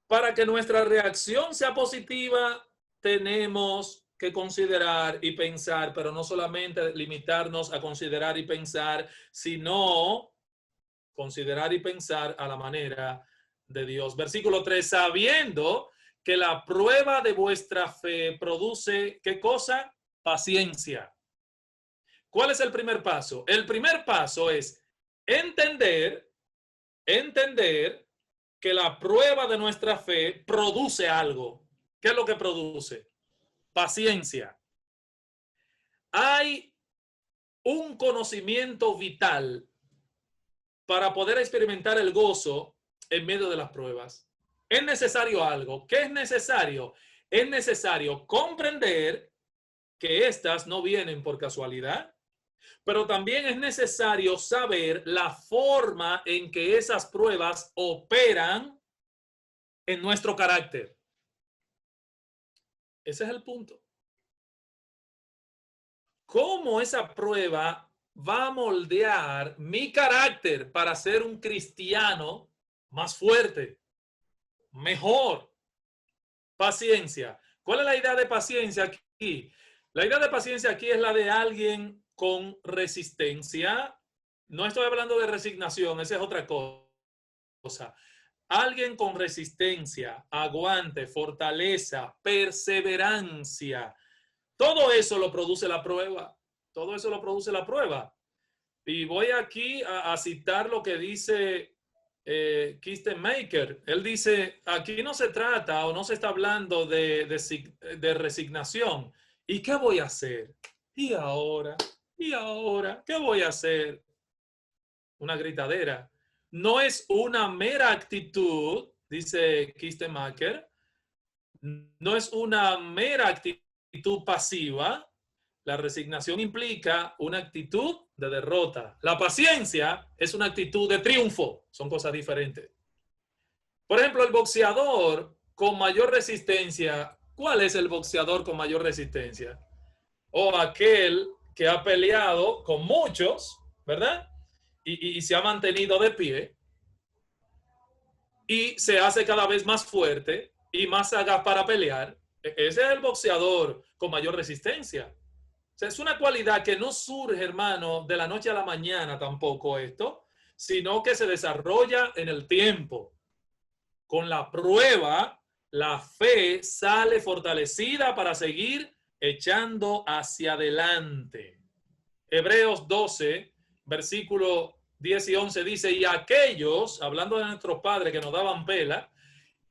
Para que nuestra reacción sea positiva, tenemos que considerar y pensar, pero no solamente limitarnos a considerar y pensar, sino considerar y pensar a la manera de Dios. Versículo 3, sabiendo que la prueba de vuestra fe produce, ¿qué cosa? Paciencia. ¿Cuál es el primer paso? El primer paso es entender que la prueba de nuestra fe produce algo. ¿Qué es lo que produce? Paciencia. Hay un conocimiento vital para poder experimentar el gozo en medio de las pruebas. Es necesario algo. ¿Qué es necesario? Es necesario comprender que estas no vienen por casualidad, pero también es necesario saber la forma en que esas pruebas operan en nuestro carácter. Ese es el punto. ¿Cómo esa prueba va a moldear mi carácter para ser un cristiano más fuerte, mejor? Paciencia. ¿Cuál es la idea de paciencia aquí? La idea de paciencia aquí es la de alguien con resistencia. No estoy hablando de resignación, esa es otra cosa. Alguien con resistencia, aguante, fortaleza, perseverancia. Todo eso lo produce la prueba. Todo eso lo produce la prueba. Y voy aquí a citar lo que dice Kistemaker. Él dice, aquí no se trata o no se está hablando de resignación. ¿Y qué voy a hacer? ¿Y ahora? ¿Y ahora? ¿Qué voy a hacer? Una gritadera. No es una mera actitud, dice Kistemaker, no es una mera actitud pasiva. La resignación implica una actitud de derrota. La paciencia es una actitud de triunfo. Son cosas diferentes. Por ejemplo, el boxeador con mayor resistencia, ¿cuál es el boxeador con mayor resistencia? O aquel que ha peleado con muchos, ¿verdad? Y se ha mantenido de pie y se hace cada vez más fuerte y más sagaz para pelear. Ese es el boxeador con mayor resistencia. O sea, es una cualidad que no surge, hermano, de la noche a la mañana tampoco esto, sino que se desarrolla en el tiempo. Con la prueba, la fe sale fortalecida para seguir echando hacia adelante. Hebreos 12, versículo 10 y 11 dice, y aquellos, hablando de nuestros padres que nos daban pela,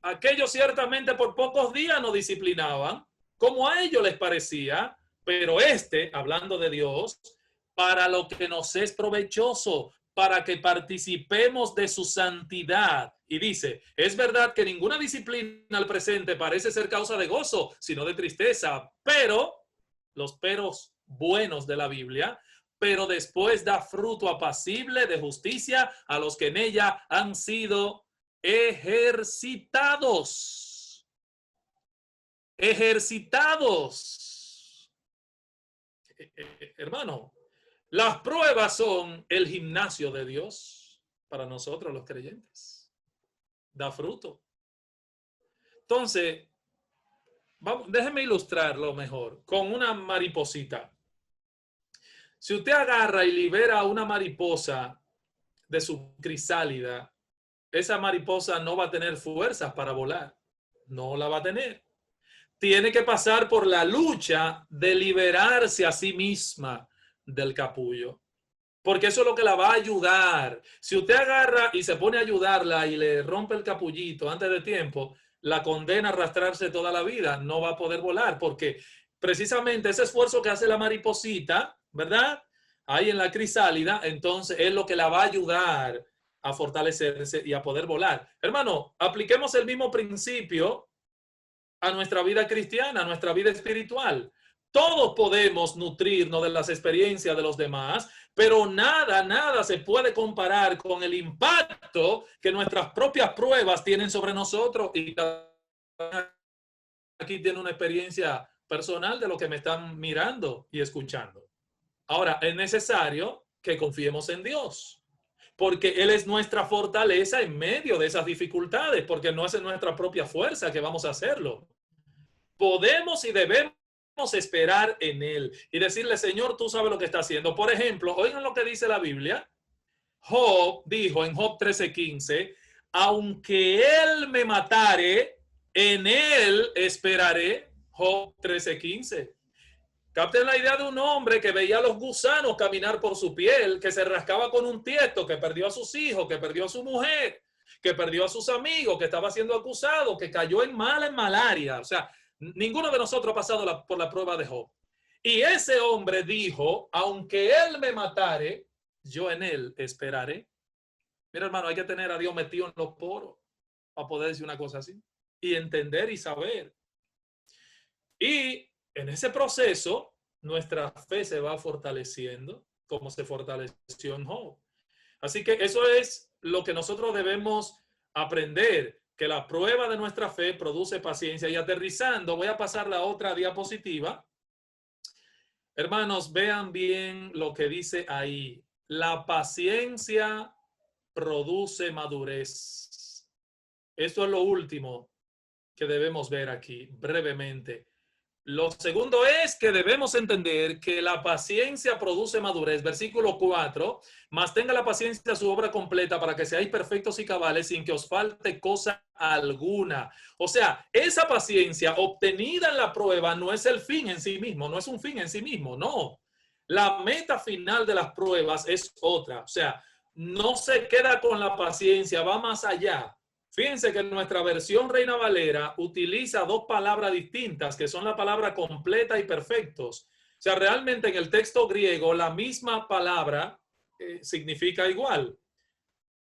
aquellos ciertamente por pocos días nos disciplinaban, como a ellos les parecía, pero hablando de Dios, para lo que nos es provechoso, para que participemos de su santidad. Y dice, es verdad que ninguna disciplina al presente parece ser causa de gozo, sino de tristeza, pero los peros buenos de la Biblia, pero después da fruto apacible de justicia a los que en ella han sido ejercitados. Ejercitados. Hermano, las pruebas son el gimnasio de Dios para nosotros los creyentes. Da fruto. Entonces, déjeme ilustrarlo mejor con una mariposita. Si usted agarra y libera a una mariposa de su crisálida, esa mariposa no va a tener fuerzas para volar. No la va a tener. Tiene que pasar por la lucha de liberarse a sí misma del capullo. Porque eso es lo que la va a ayudar. Si usted agarra y se pone a ayudarla y le rompe el capullito antes de tiempo, la condena a arrastrarse toda la vida. No va a poder volar porque precisamente ese esfuerzo que hace la mariposita, ¿verdad? Ahí en la crisálida, entonces es lo que la va a ayudar a fortalecerse y a poder volar. Hermano, apliquemos el mismo principio a nuestra vida cristiana, a nuestra vida espiritual. Todos podemos nutrirnos de las experiencias de los demás, pero nada se puede comparar con el impacto que nuestras propias pruebas tienen sobre nosotros. Y aquí tiene una experiencia personal de lo que me están mirando y escuchando. Ahora, es necesario que confiemos en Dios, porque Él es nuestra fortaleza en medio de esas dificultades, porque no es en nuestra propia fuerza que vamos a hacerlo. Podemos y debemos esperar en Él y decirle, Señor, tú sabes lo que está haciendo. Por ejemplo, oigan lo que dice la Biblia. Job dijo en Job 13:15, aunque Él me matare, en Él esperaré. Job 13:15. Capten la idea de un hombre que veía a los gusanos caminar por su piel, que se rascaba con un tiesto, que perdió a sus hijos, que perdió a su mujer, que perdió a sus amigos, que estaba siendo acusado, que cayó en malaria. O sea, ninguno de nosotros ha pasado por la prueba de Job. Y ese hombre dijo, aunque él me matare, yo en él esperaré. Mira, hermano, hay que tener a Dios metido en los poros para poder decir una cosa así. Y entender y saber. Y en ese proceso, nuestra fe se va fortaleciendo, como se fortaleció en Job. Así que eso es lo que nosotros debemos aprender, que la prueba de nuestra fe produce paciencia. Y aterrizando, voy a pasar la otra diapositiva. Hermanos, vean bien lo que dice ahí. La paciencia produce madurez. Esto es lo último que debemos ver aquí, brevemente. Lo segundo es que debemos entender que la paciencia produce madurez. Versículo 4, mas tenga la paciencia su obra completa para que seáis perfectos y cabales sin que os falte cosa alguna. O sea, esa paciencia obtenida en la prueba no es el fin en sí mismo, no es un fin en sí mismo, no. La meta final de las pruebas es otra. O sea, no se queda con la paciencia, va más allá. Fíjense que nuestra versión Reina Valera utiliza dos palabras distintas, que son la palabra completa y perfectos. O sea, realmente en el texto griego la misma palabra significa igual.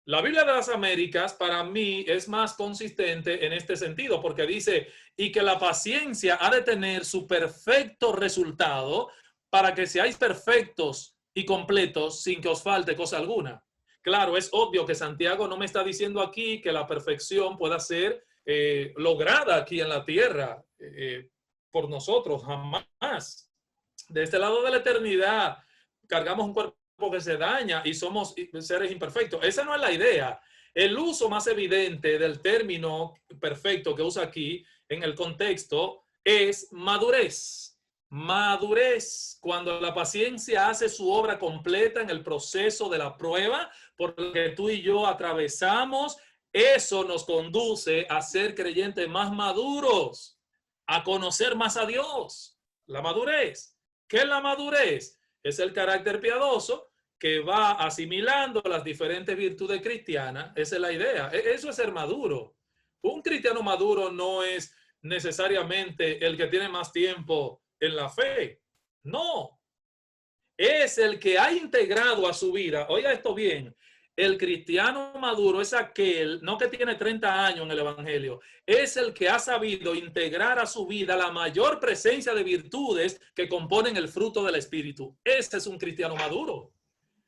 La Biblia de las Américas para mí es más consistente en este sentido, porque dice, y que la paciencia ha de tener su perfecto resultado para que seáis perfectos y completos sin que os falte cosa alguna. Claro, es obvio que Santiago no me está diciendo aquí que la perfección pueda ser lograda aquí en la tierra por nosotros, jamás. De este lado de la eternidad cargamos un cuerpo que se daña y somos seres imperfectos. Esa no es la idea. El uso más evidente del término perfecto que usa aquí en el contexto es madurez. Madurez, cuando la paciencia hace su obra completa en el proceso de la prueba por la que tú y yo atravesamos, eso nos conduce a ser creyentes más maduros, a conocer más a Dios. La madurez. ¿Qué es la madurez? Es el carácter piadoso que va asimilando las diferentes virtudes cristianas. Esa es la idea. Eso es ser maduro. Un cristiano maduro no es necesariamente el que tiene más tiempo en la fe. No. Es el que ha integrado a su vida. Oiga esto bien. El cristiano maduro es aquel, no que tiene 30 años en el evangelio, es el que ha sabido integrar a su vida la mayor presencia de virtudes que componen el fruto del espíritu. Ese es un cristiano maduro.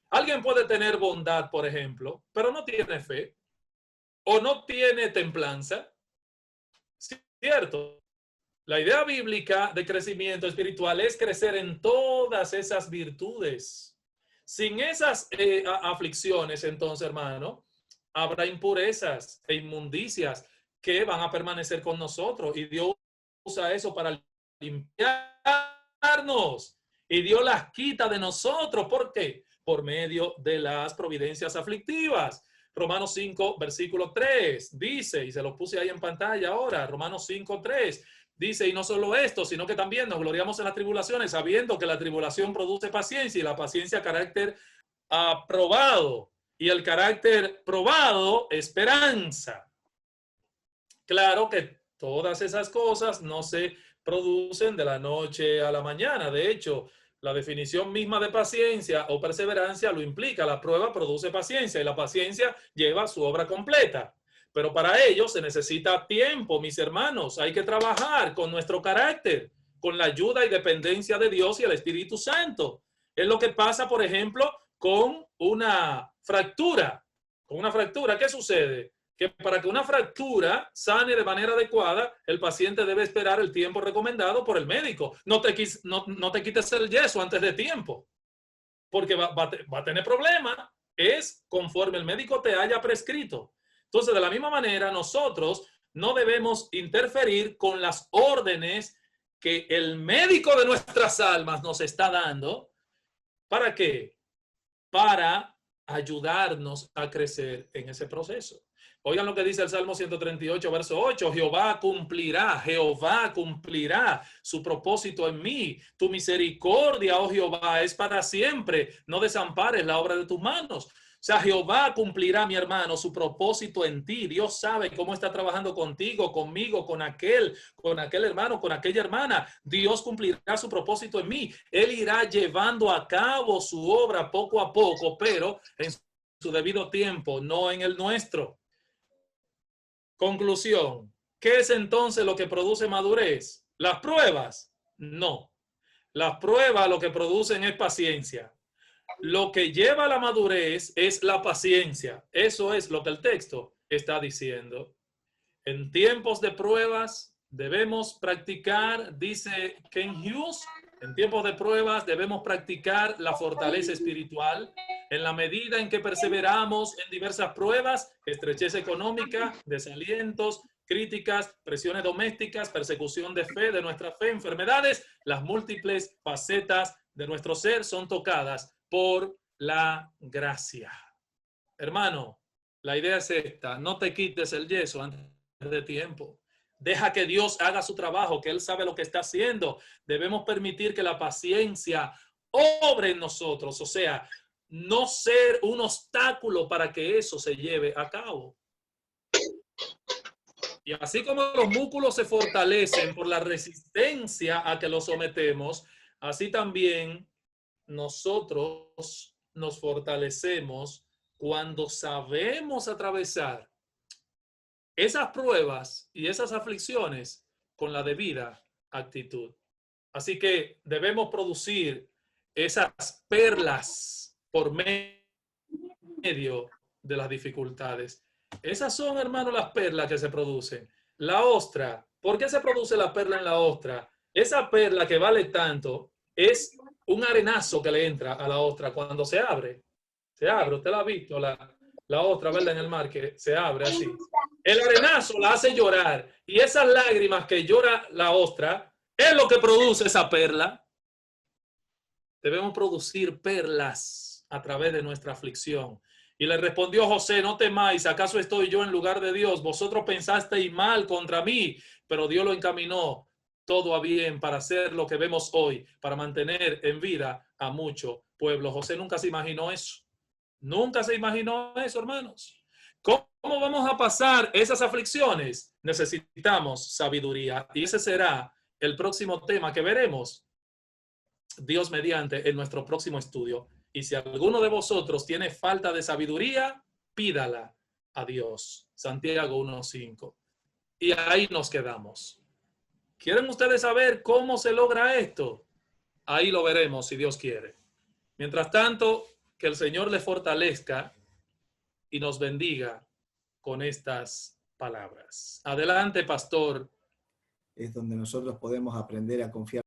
Alguien puede tener bondad, por ejemplo, pero no tiene fe o no tiene templanza. ¿Cierto? La idea bíblica de crecimiento espiritual es crecer en todas esas virtudes. Sin esas aflicciones, entonces, hermano, habrá impurezas e inmundicias que van a permanecer con nosotros. Y Dios usa eso para limpiarnos. Y Dios las quita de nosotros. ¿Por qué? Por medio de las providencias aflictivas. Romanos 5, versículo 3, dice, y se lo puse ahí en pantalla ahora, Romanos 5, 3, dice, y no solo esto, sino que también nos gloriamos en las tribulaciones, sabiendo que la tribulación produce paciencia y la paciencia carácter probado, y el carácter probado, esperanza. Claro que todas esas cosas no se producen de la noche a la mañana. De hecho, la definición misma de paciencia o perseverancia lo implica. La prueba produce paciencia y la paciencia lleva su obra completa. Pero para ello se necesita tiempo, mis hermanos. Hay que trabajar con nuestro carácter, con la ayuda y dependencia de Dios y el Espíritu Santo. Es lo que pasa, por ejemplo, con una fractura. Con una fractura, ¿qué sucede? Que para que una fractura sane de manera adecuada, el paciente debe esperar el tiempo recomendado por el médico. No te quites el yeso antes de tiempo, porque va a tener problemas. Es conforme el médico te haya prescrito. Entonces, de la misma manera, nosotros no debemos interferir con las órdenes que el médico de nuestras almas nos está dando. ¿Para qué? Para ayudarnos a crecer en ese proceso. Oigan lo que dice el Salmo 138, verso 8. Jehová cumplirá su propósito en mí. Tu misericordia, oh Jehová, es para siempre. No desampares la obra de tus manos. O sea, Jehová cumplirá, mi hermano, su propósito en ti. Dios sabe cómo está trabajando contigo, conmigo, con aquel hermano, con aquella hermana. Dios cumplirá su propósito en mí. Él irá llevando a cabo su obra poco a poco, pero en su debido tiempo, no en el nuestro. Conclusión. ¿Qué es entonces lo que produce madurez? ¿Las pruebas? No. Las pruebas lo que producen es paciencia. Lo que lleva a la madurez es la paciencia. Eso es lo que el texto está diciendo. En tiempos de pruebas debemos practicar, dice Ken Hughes, en tiempos de pruebas debemos practicar la fortaleza espiritual. En la medida en que perseveramos en diversas pruebas, estrechez económica, desalientos, críticas, presiones domésticas, persecución de fe, de nuestra fe, enfermedades, las múltiples facetas de nuestro ser son tocadas por la gracia. Hermano, la idea es esta: no te quites el yeso antes de tiempo. Deja que Dios haga su trabajo, que Él sabe lo que está haciendo. Debemos permitir que la paciencia obre en nosotros, o sea, no ser un obstáculo para que eso se lleve a cabo. Y así como los músculos se fortalecen por la resistencia a que los sometemos, así también nosotros nos fortalecemos cuando sabemos atravesar esas pruebas y esas aflicciones con la debida actitud. Así que debemos producir esas perlas por medio de las dificultades. Esas son, hermanos, las perlas que se producen. la ostra. ¿Por qué se produce la perla en la ostra? Esa perla que vale tanto es un arenazo que le entra a la ostra cuando se abre. Se abre, usted la ha visto, la ostra, ¿verdad? En el mar, que se abre así. El arenazo la hace llorar y esas lágrimas que llora la ostra es lo que produce esa perla. Debemos producir perlas a través de nuestra aflicción. Y le respondió José, no temáis, ¿acaso estoy yo en lugar de Dios? Vosotros pensasteis mal contra mí, pero Dios lo encaminó todo a bien para hacer lo que vemos hoy, para mantener en vida a mucho pueblo. José nunca se imaginó eso. Nunca se imaginó eso, hermanos. ¿Cómo vamos a pasar esas aflicciones? Necesitamos sabiduría. Y ese será el próximo tema que veremos, Dios mediante, en nuestro próximo estudio. Y si alguno de vosotros tiene falta de sabiduría, pídala a Dios. Santiago 1:5. Y ahí nos quedamos. ¿Quieren ustedes saber cómo se logra esto? Ahí lo veremos, si Dios quiere. Mientras tanto, que el Señor le fortalezca y nos bendiga con estas palabras. Adelante, pastor. Es donde nosotros podemos aprender a confiar